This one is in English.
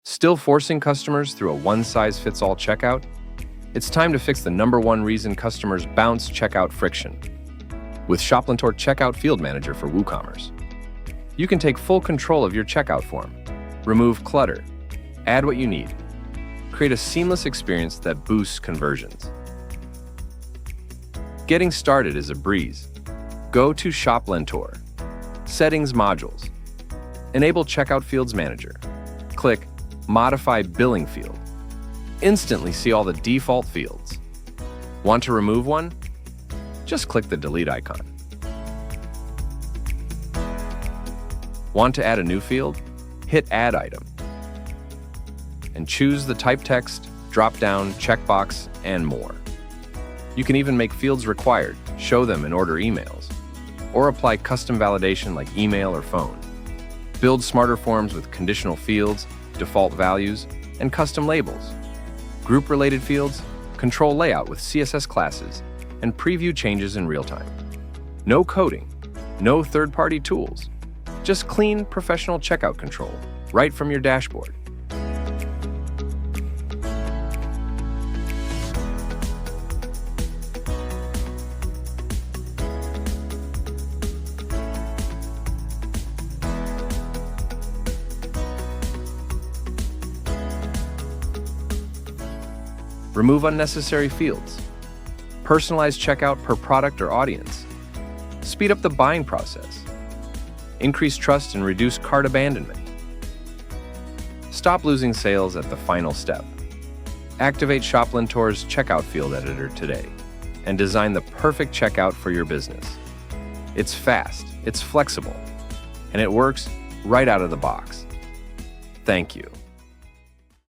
Still forcing customers through a one-size-fits-all checkout? It's time to fix the #1 reason customers bounce: checkout friction. With ShopLentor Checkout Field Manager for WooCommerce, you can take full control of your checkout form, remove clutter, add what you need, create a seamless experience that boosts conversions. Getting started is a breeze. Go to ShopLentor, Settings Modules, enable Checkout Fields Manager, click Modify Billing Field. Instantly see all the default fields. Want to remove one? Just click the delete icon. Want to add a new field? Hit Add Item and choose the type text, dropdown, checkbox, and more. You can even make fields required, show them in order emails, or apply custom validation like email or phone. Build smarter forms with conditional fields, default values, and custom labels. Group-related fields, control layout with CSS classes, and preview changes in real time. No coding, no third-party tools, just clean, professional checkout control right from your dashboard. Remove unnecessary fields. Personalize checkout per product or audience. Speed up the buying process. Increase trust and reduce cart abandonment. Stop losing sales at the final step. Activate ShopLentor's Checkout Field Editor today and design the perfect checkout for your business. It's fast, it's flexible, and it works right out of the box. Thank you.